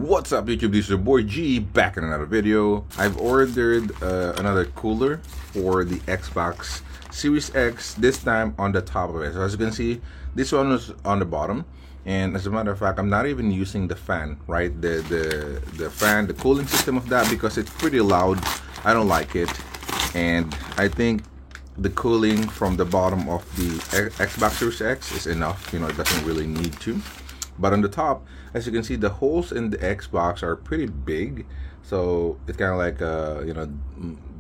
What's up YouTube, this is your boy G back in another video. I've ordered another cooler for the Xbox Series X, this time on the top of it. So as you can see, this one was on the bottom, and as a matter of fact, I'm not even using the fan, right? The fan, the cooling system of that, because it's pretty loud. I don't like it, and I think the cooling from the bottom of the Xbox Series X is enough. You know, it doesn't really need to. But on the top, as you can see, the holes in the Xbox are pretty big, so it's kind of like a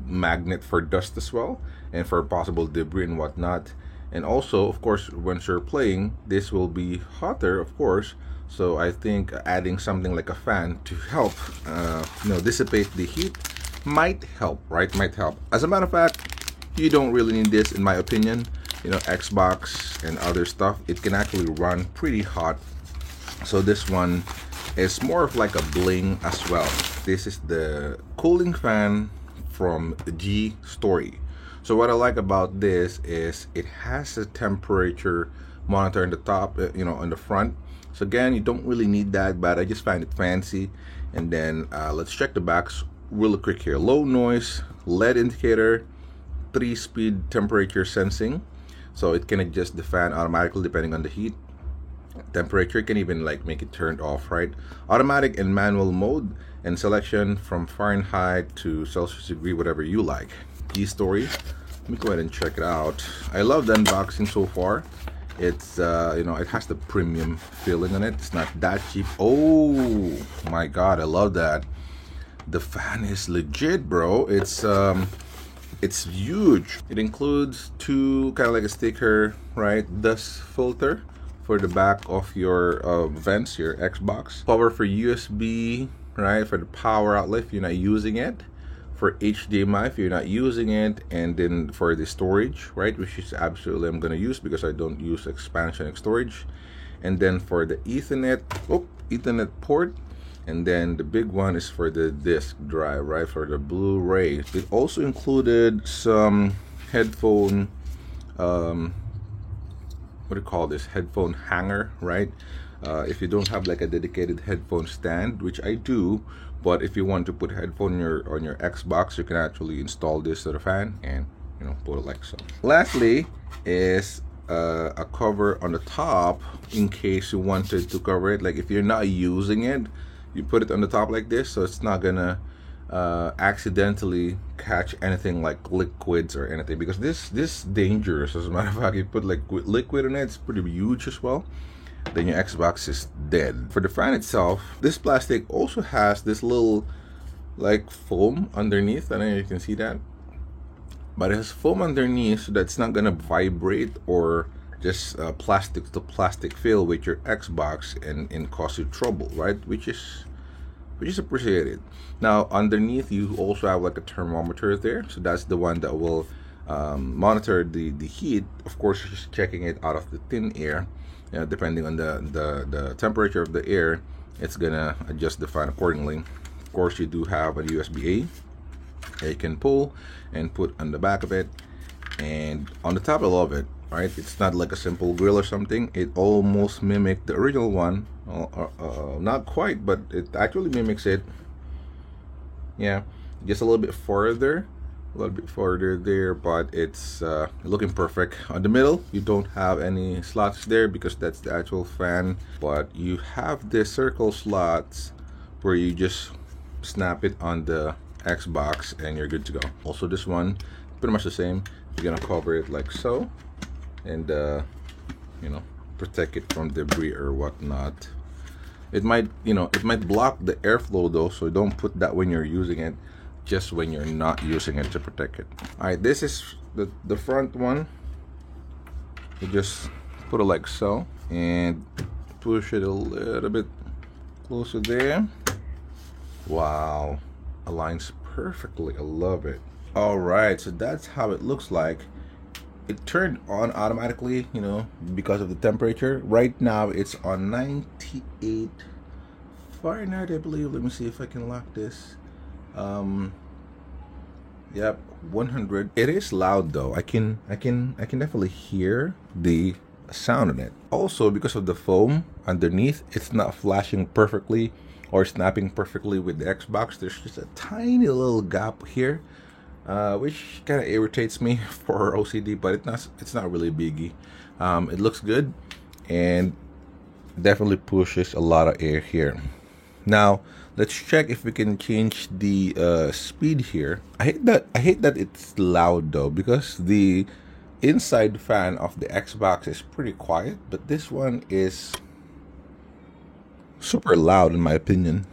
magnet for dust as well, and for possible debris and whatnot. And also, of course, when you're playing, this will be hotter, of course. So I think adding something like a fan to help, dissipate the heat might help, right? Might help. As a matter of fact, you don't really need this, in my opinion. You know, Xbox and other stuff, it can actually run pretty hot. So this one is more of like a bling as well. This is the cooling fan from G Story. So what I like about this is it has a temperature monitor in the top, in the front. So again, you don't really need that, but I just find it fancy. And then let's check the backs really quick here. Low noise, LED indicator, 3-speed temperature sensing. So it can adjust the fan automatically depending on the heat temperature. Can even like make it turned off, right? Automatic and manual mode, and selection from Fahrenheit to Celsius degree, whatever you like. G Story, let me go ahead and check it out. I love the unboxing so far. It's it has the premium feeling on it. It's not that cheap. Oh my god, I love that. The fan is legit, bro. It's huge. It includes two kind of like a sticker, right? Dust filter for the back of your vents, your Xbox. Power for USB, right? For the power outlet if you're not using it. For HDMI if you're not using it. And then for the storage, right? Which is absolutely I'm gonna use because I don't use expansion storage. And then for the Ethernet port. And then the big one is for the disk drive, right? For the Blu-ray. It also included some headphone, what do you call this, headphone hanger, right? If you don't have like a dedicated headphone stand, which I do, but if you want to put headphone on your Xbox, you can actually install this to the fan and put it like so. Lastly is a cover on the top in case you wanted to cover it. Like if you're not using it, you put it on the top like this, so it's not gonna accidentally catch anything like liquids or anything, because this is dangerous. As a matter of fact, you put like liquid in it, it's pretty huge as well, then your Xbox is dead. For the fan itself, this plastic also has this little like foam underneath. I don't know if you can see that, but it has foam underneath so that's not gonna vibrate or just plastic to plastic feel with your Xbox and cause you trouble, right? Which is appreciated. Now underneath you also have like a thermometer there, so that's the one that will monitor the heat. Of course, just checking it out of the thin air, depending on the temperature of the air, it's gonna adjust the fan accordingly. Of course, you do have a USB-A that you can pull and put on the back of it, and on the top I love it, right? It's not like a simple grill or something. It almost mimicked the original one. Not quite, but it actually mimics it. Yeah, just a little bit further there, but it's looking perfect. On the middle, you don't have any slots there because that's the actual fan, but you have the circle slots where you just snap it on the Xbox and you're good to go. Also, this one pretty much the same. You're gonna cover it like so, and protect it from debris or whatnot. It might block the airflow though, so don't put that when you're using it, just when you're not using it to protect it. All right, this is the front one. You just put it like so and push it a little bit closer there. Wow, aligns perfectly. I love it. All right, so that's how it looks like. It turned on automatically, because of the temperature. Right now it's on 98 Fahrenheit, I believe. Let me see if I can lock this. Yep, 100. It is loud though. I can definitely hear the sound in it. Also, because of the foam underneath, it's not flashing perfectly or snapping perfectly with the Xbox. There's just a tiny little gap here, which kind of irritates me for OCD, but it's not really a biggie. It looks good and definitely pushes a lot of air here. Now let's check if we can change the speed here. I hate that it's loud though, because the inside fan of the Xbox is pretty quiet, but this one is super loud in my opinion.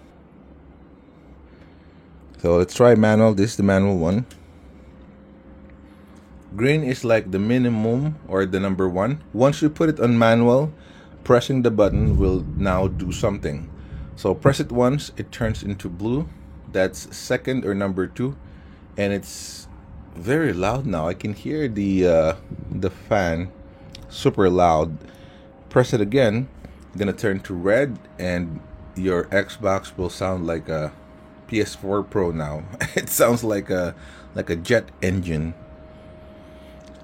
So let's try manual. This is the manual one. Green is like the minimum or the number one. Once you put it on manual, pressing the button will now do something. So press it once, it turns into blue. That's second or number two, and it's very loud now. I can hear the fan super loud. Press it again, gonna turn to red, and your Xbox will sound like a PS4 Pro now. It sounds like a jet engine.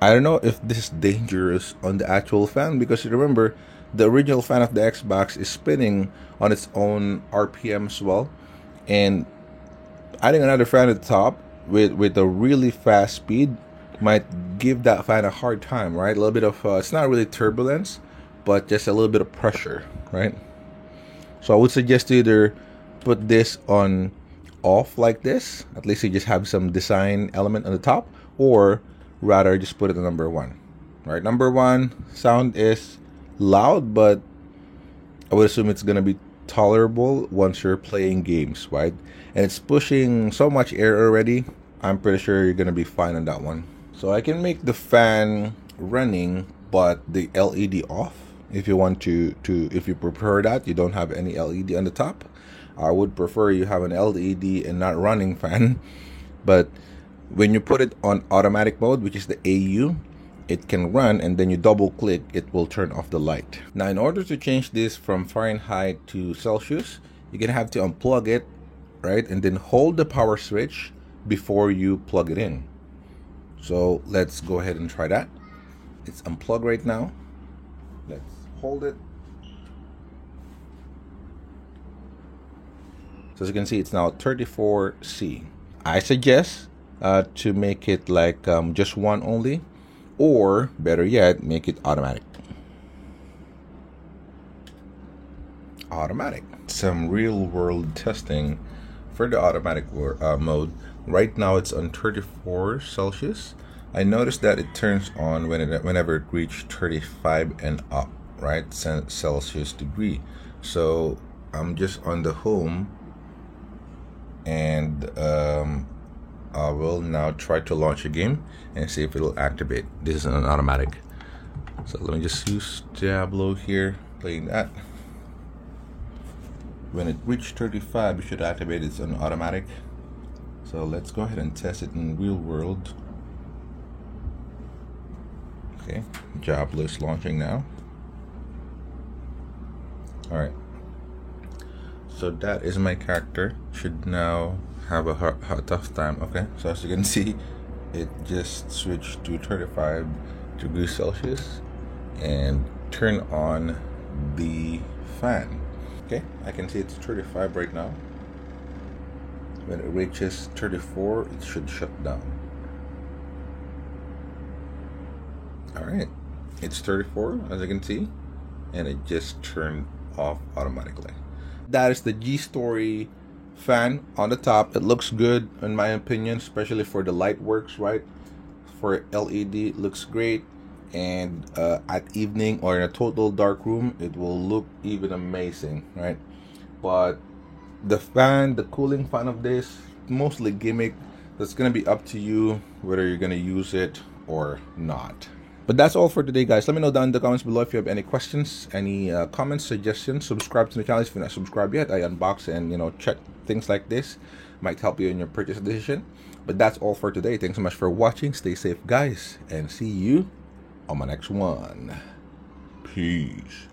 I don't know if this is dangerous on the actual fan, because remember, the original fan of the Xbox is spinning on its own RPM as well, and adding another fan at the top with a really fast speed might give that fan a hard time, right? A little bit of it's not really turbulence, but just a little bit of pressure, right? So I would suggest to either put this on off like this, at least you just have some design element on the top, or rather just put it on number one, right? Number one sound is loud, but I would assume it's gonna be tolerable once you're playing games, right? And it's pushing so much air already, I'm pretty sure you're gonna be fine on that one. So I can make the fan running but the LED off if you want to if you prefer that. You don't have any LED on the top. I would prefer you have an LED and not running fan. But when you put it on automatic mode, which is the AU, it can run, and then you double click, it will turn off the light. Now in order to change this from Fahrenheit to Celsius, you're gonna have to unplug it, right, and then hold the power switch before you plug it in. So let's go ahead and try that. It's unplugged right now. Let's hold it. So as you can see, it's now 34C. I suggest to make it like just one only, or better yet, make it automatic. Automatic. Some real world testing for the automatic mode. Right now it's on 34 Celsius. I noticed that it turns on whenever it reaches 35 and up, right? Celsius degree. So I'm just on the home, and I will now try to launch a game and see if it'll activate. This is an automatic. So let me just use Diablo here, playing that. When it reaches 35, it should activate its own automatic. So let's go ahead and test it in real world. Okay, Diablo is launching now. Alright. So that is my character. Should now have a tough time. Okay, so as you can see, it just switched to 35 degrees Celsius and turn on the fan. Okay, I can see it's 35 right now. When it reaches 34, it should shut down. Alright, it's 34 as you can see, and it just turned off automatically. That is the G-Story fan on the top. It looks good in my opinion, especially for the light works, right? For LED, it looks great, and at evening or in a total dark room, it will look even amazing, right? But the fan, the cooling fan of this, mostly gimmick. That's gonna be up to you whether you're gonna use it or not. But that's all for today, guys. Let me know down in the comments below if you have any questions, any comments, suggestions. Subscribe to the channel if you're not subscribed yet. I unbox and check things like this. Might help you in your purchase decision. But that's all for today. Thanks so much for watching. Stay safe, guys, and see you on my next one. Peace.